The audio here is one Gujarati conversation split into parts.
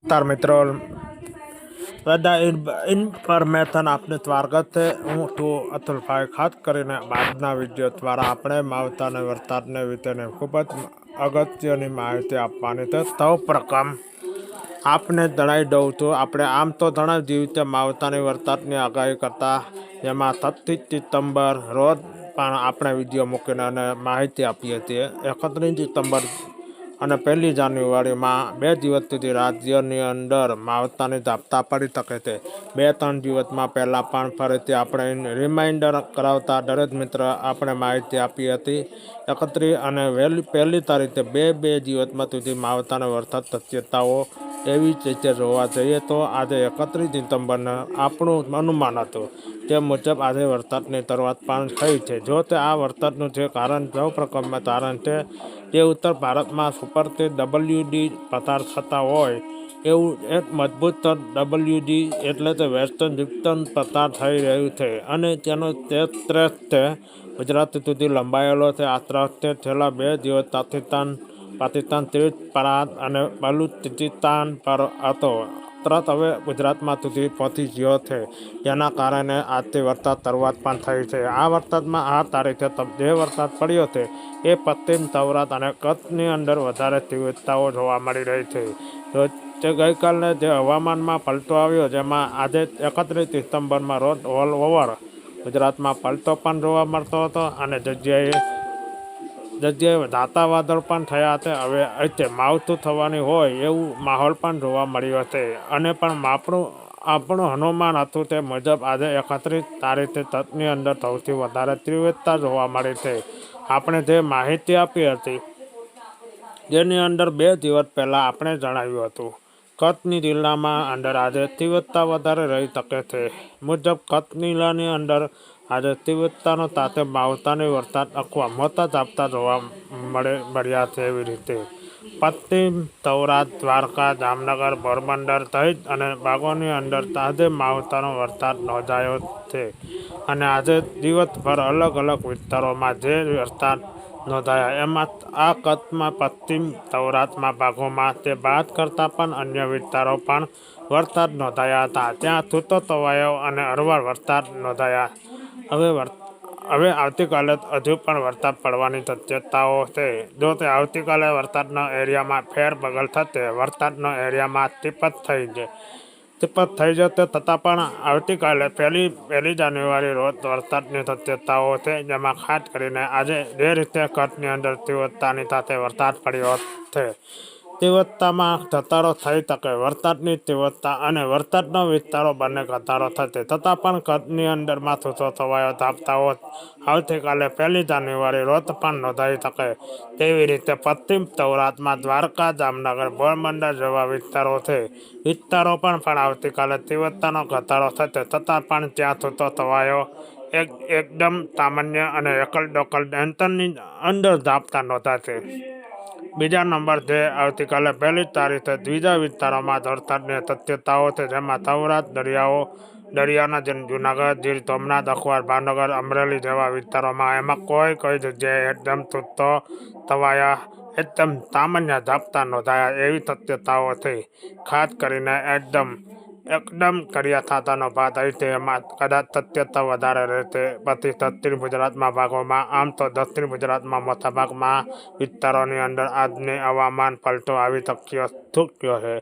नमस्कार मित्रों, બધા ઇન્ફોર્મેશન આપને સ્વાગત છે। હું છું અતુલભાઈ। ખાસ કરીને આજના વિડીયો દ્વારા આપણે માવતા અને વરસાદને વિશેની ખૂબ જ અગત્યની માહિતી આપવાની છે। સૌ પ્રથમ આપને જણાવી દઉં છું, આપણે આમ તો ઘણા દિવસે માવતાની વરસાદની આગાહી કરતા, જેમાં 31 સપ્ટેમ્બર રોજ પણ આપણે વિડીયો મૂકીને અને માહિતી આપીએ છીએ। 31 સપ્ટેમ્બર અને 1 જાન્યુઆરીમાં 2 દિવસ સુધી રાજ્યની અંદર માવતાની ઝાપટા પડી શકે છે। 2-3 દિવસમાં પહેલાં પણ ફરીથી આપણે રિમાઇન્ડર કરાવતા દરેક મિત્ર આપણે માહિતી આપી હતી। 31 અને 1 તારીખે બે દિવસમાં સુધી માવતાનો વરસાદ શક્યતાઓ એવી જ રીતે જોવા જઈએ તો આજે 31 સપ્ટેમ્બરને આપણું અનુમાન હતું તે મુજબ આજે વરસાદની શરૂઆત પણ થઈ છે। જો તે આ વરસાદનું જે કારણ સૌ પ્રકારનું કારણ છે તે ઉત્તર ભારતમાં સુપરથી WD પસાર થતા હોય એવું એક મજબૂત WD એટલે કે વેસ્ટર્ન ડિસ્ટર્બન્સ પસાર થઈ રહ્યું છે અને તેનો તે ત્રેસ છે ગુજરાત સુધી લંબાયેલો છે। આ ત્રેસ છેલ્લા 2 દિવસ પાકિસ્તાન ત્રિવેદ પ્રાંત અને બલુચિસ્તાન પર હતો। તરત હવે ગુજરાતમાં સુધી પહોંચી ગયો છે, જેના કારણે આજથી વરસાદ શરૂઆત પણ થઈ છે। આ વરસાદમાં આ તારીખે જે વરસાદ પડ્યો છે એ પશ્ચિમ સૌરાષ્ટ્ર અને કચ્છની અંદર વધારે તીવ્રતાઓ જોવા મળી રહી છે। તે ગઈકાલને જે હવામાનમાં પલટો આવ્યો, જેમાં આજે 31 સપ્ટેમ્બરમાં રોજ ઓલ ઓવર ગુજરાતમાં પલટો પણ જોવા મળતો હતો અને જગ્યાએ ધાતા વાદળ પણ થયા છે। હવે అయితే માવઠું થવાની હોય એવું માહોલ પણ જોવા મળ્યો છે અને પણ આપણું અનુમાન હતું તે મુજબ આજે 31 તારીખે કચ્છની અંદર સૌથી વધારે તીવ્રતા જોવા મળી છે। આપણે જે માહિતી આપી હતી જેની અંદર 2 દિવસ પહેલાં આપણે જણાવ્યું હતું, કચ્છની જિલ્લામાં અંદર આજે તીવ્રતા વધારે રહી શકે છે મુજબ કચ્છ જિલ્લાની અંદર આજે તીવ્રતાનો સાથે માવતાની વરસાદ અથવા મોટા ઝાપટા જોવા મળ્યા છે। એવી રીતે પશ્ચિમ સૌરાષ્ટ્ર, દ્વારકા, જામનગર, પોરબંદર સહિત અને ભાગોની અંદર આજે માવતાનો વરસાદ નોંધાયો છે અને આજે દિવસભર અલગ અલગ વિસ્તારોમાં જે વરસાદ નોંધાયા એમાં આ કચ્છમાં પશ્ચિમ સૌરાષ્ટ્રમાં ભાગોમાં તે બાદ કરતાં પણ અન્ય વિસ્તારો પણ વરસાદ નોંધાયા હતા, ત્યાં છૂટો છવાયો અને હળવા વરસાદ નોંધાયા। હવે આવતીકાલે હજુ પણ વરસાદ પડવાની શક્યતાઓ છે। જો તે આવતીકાલે વરસાદના એરિયામાં ફેરબદલ થશે, વરસાદના એરિયામાં થઈ જશે, છતાં પણ આવતીકાલે 1 જાન્યુઆરી રોજ વરસાદની શક્યતાઓ છે, જેમાં ખાસ કરીને આજે જે રીતે કચ્છની અંદર તીવ્રતાની સાથે વરસાદ પડ્યો છે, તીવ્રતામાં ઘટાડો થઈ શકે। વરસાદની તીવ્રતા અને વરસાદના વિસ્તારો બંને ઘટાડો થશે, છતાં પણ કચ્છની અંદરમાં છૂટોછવાયા ઝાપટાઓ આવતીકાલે 1 જાન્યુઆરી રોજ પણ નોંધાઈ શકે। તેવી રીતે પશ્ચિમ સૌરાષ્ટ્રમાં દ્વારકા, જામનગર, પોરબંદર જેવા વિસ્તારો પણ આવતીકાલે તીવ્રતાનો ઘટાડો થશે, છતાં પણ ત્યાં છૂટોછવાયો એકદમ સામાન્ય અને એકલ-દોકલ અંતરની અંદર ઝાપટા નોંધાશે। બીજા નંબર છે આવતીકાલે 1 તારીખે બીજા વિસ્તારોમાં વરસાદની શક્યતાઓ છે, જેમાં સૌરાષ્ટ્ર દરિયાના જૂનાગઢ, ગીર સોમનાથ, અખબાર, ભાવનગર, અમરેલી જેવા વિસ્તારોમાં એમાં કોઈ જગ્યાએ એકદમ છૂટોછવાયા એકદમ સામાન્ય ઝાપટા નોંધાયા એવી શક્યતાઓ છે। ખાસ કરીને એકદમ કરિયા છાંટાનો ભાગ હોય છે એમાં કદાચ શક્યતા વધારે રહેશે। પછી દક્ષિણ ગુજરાતમાં ભાગોમાં, આમ તો દક્ષિણ ગુજરાતમાં મોટાભાગના વિસ્તારોની અંદર આજની હવામાન પલટો આવી ચૂક્યો છે।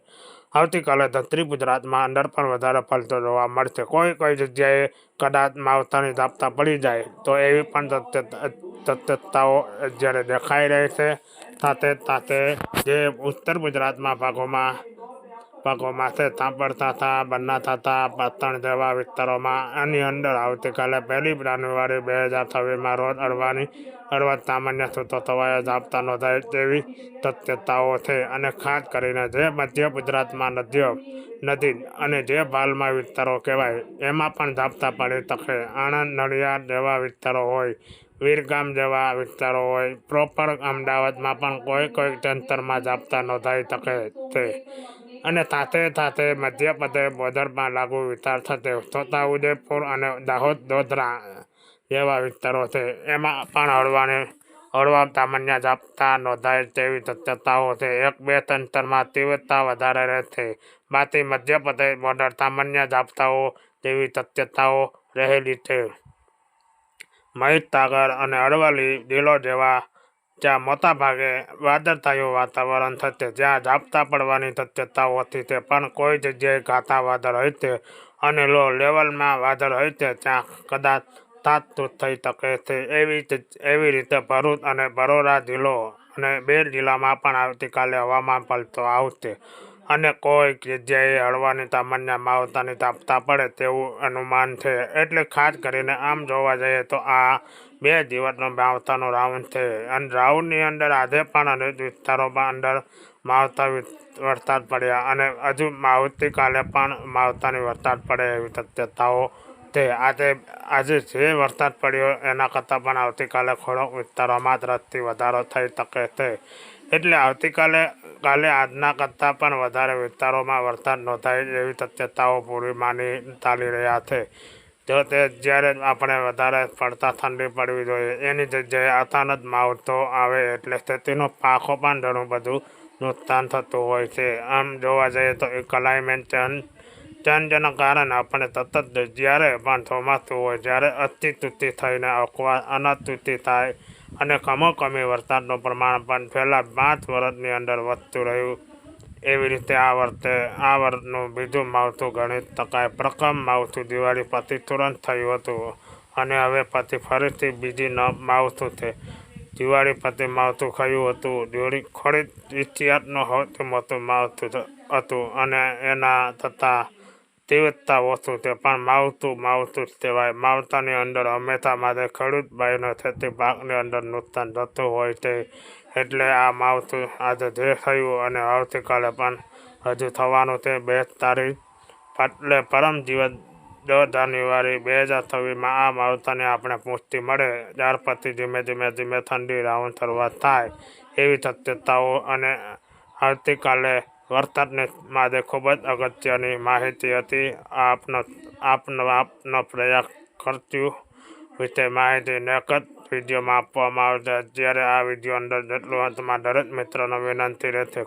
આવતીકાલે દક્ષિણ ગુજરાતમાં અંદર પણ વધારે પલટો જોવા મળશે। કોઈ જગ્યાએ કદાચ માવઠાની ઝાપટા પડી જાય તો એવી પણ શક્યતાઓ અત્યારે દેખાઈ રહી છે। સાથે જે ઉત્તર ગુજરાતમાં ભાગોમાં છે, સાબરકાંઠા, બનાસકાંઠા, પાટણ જેવા વિસ્તારોમાં આની અંદર આવતીકાલે 1 જાન્યુઆરી 2026માં રોજ હળવા સામાન્ય છૂટોછવાયા ઝાપટા નોંધાય તેવી શક્યતાઓ છે અને ખાસ કરીને જે મધ્ય ગુજરાતમાં નદી અને જે ભાલમાં વિસ્તારો કહેવાય એમાં પણ ઝાપટા પડી શકે। આણંદ, નડિયાદ જેવા વિસ્તારો હોય, વિરગામ જેવા વિસ્તારો હોય, પ્રોપર અમદાવાદમાં પણ કોઈ સેન્ટરમાં ઝાપટા નોંધાઈ શકે છે અને સાથે મધ્યપ્રદેશ બોર્ડરમાં લાગુ વિસ્તાર થશે, છોટાઉદેપુર અને દાહોદ, વડોદરા જેવા વિસ્તારો છે, એમાં પણ હળવા સામાન્ય ઝાપટા નોંધાય તેવી શક્યતાઓ છે. 1-2 સેન્ટીમીટરમાં તીવ્રતા વધારે રહેશે. બાથી મધ્યપ્રદેશ બોર્ડર સામાન્ય ઝાપટાઓ જેવી શક્યતાઓ રહેલી છે. મહીસાગર અને અરવલ્લી જિલ્લો જેવા જ્યાં મોટાભાગે વાદળછાયું વાતાવરણ થશે જ્યાં ઝાપટા પડવાની શક્યતાઓ ઓછી છે, પણ કોઈ જગ્યાએ ઘાટા વાદળ હશે અને લો લેવલમાં વાદળ હશે ત્યાં કદાચ છાંટછૂટ થઈ શકે છે. એવી રીતે ભરૂચ અને બરોડા જિલ્લો અને બેર જિલ્લામાં પણ આવતીકાલે હવામાન પલટો આવશે અને કોઈ જગ્યાએ હળવાથી સામાન્ય માવઠાના ઝાપટા પડે તેવું અનુમાન છે. એટલે ખાસ કરીને આમ જોવા જઈએ તો આ 2 દિવસનો માવઠાનો રાઉન્ડ છે અને રાઉન્ડની અંદર આજે પણ અનેક વિસ્તારોમાં અંદર માવઠા વરસાદ પડ્યા અને હજુ આવતીકાલે પણ માવઠાની વરસાદ પડે એવી શક્યતાઓ છે. આજે જે વરસાદ પડ્યો એના કરતાં પણ આવતીકાલે થોડોક વિસ્તારોમાં 10થી વધારો થઈ શકે છે. એટલે આવતીકાલે આજના કરતાં પણ વધારે વિસ્તારોમાં વરસાદ નોંધાય એવી શક્યતાઓ પૂર્વમાની ચાલી રહ્યા છે. જો તે જ્યારે આપણે વધારે પડતા ઠંડી પડવી જોઈએ એની જગ્યાએ અચાનક માવઠો આવે એટલે ખેતીનો પાકો પણ ઘણું બધું નુકસાન થતું હોય છે. આમ જોવા જઈએ તો ક્લાઇમેટ ચેન્જના કારણે આપણે સતત જ્યારે પણ ચોમાસું હોય જ્યારે અતિવૃષ્ટિ થઈને અનાવૃષ્ટિ થાય અને કમોસમી વરસાદનું પ્રમાણ પણ છેલ્લા 5 વર્ષની અંદર વધતું રહ્યું. એવી રીતે આ વર્ષનું બીજું માવઠું ગણી શકાય. પ્રથમ માવઠું દિવાળી પછી તુરંત થયું હતું અને હવે પછી ફરીથી બીજી માવઠું છે. દિવાળી પછી માવઠું થયું હતું. ખોડિત ઇતિહાસનું સૌથી મોટું માવઠું હતું અને એના થતાં તીવ્રતા ઓછું છે, પણ માવઠું જ કહેવાય. માવઠાની અંદર હંમેશા માટે ખેડૂત ભાઈનો ખેતી પાકની અંદર નુકસાન થતું હોય છે. એટલે આ માવઠું આજે જે થયું અને આવતીકાલે પણ હજુ થવાનું છે 2 તારીખ એટલે પરમ દિવસ 10 જાન્યુઆરી 2026માં આ માવઠાની આપણે પુષ્ટિ મળે ત્યાર પછી ધીમે ધીમે ઠંડી રાઉન્ડ શરૂઆત થાય એવી શક્યતાઓ અને આવતીકાલે વરસાદને માટે ખૂબ જ અગત્યની માહિતી હતી. આપનો પ્રયાસ કરશું વિશે માહિતી નેક્સ્ટ વિડીયોમાં આપવામાં આવશે. અત્યારે આ વિડીયો અંદર જેટલું અંતમાં દરેક મિત્રોને વિનંતી રહેશે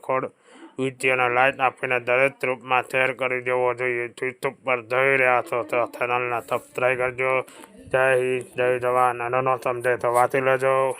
વિડીયોને લાઇક આપીને દરેક ગ્રુપમાં શેર કરી દેવો જોઈએ. યુટ્યુબ પર જોઈ રહ્યા છો તો ચેનલને સબસ્ક્રાઈબ કરજો. જય હિન્દ, જય જવાન. નાનો સમજે તો વાંચી લેજો.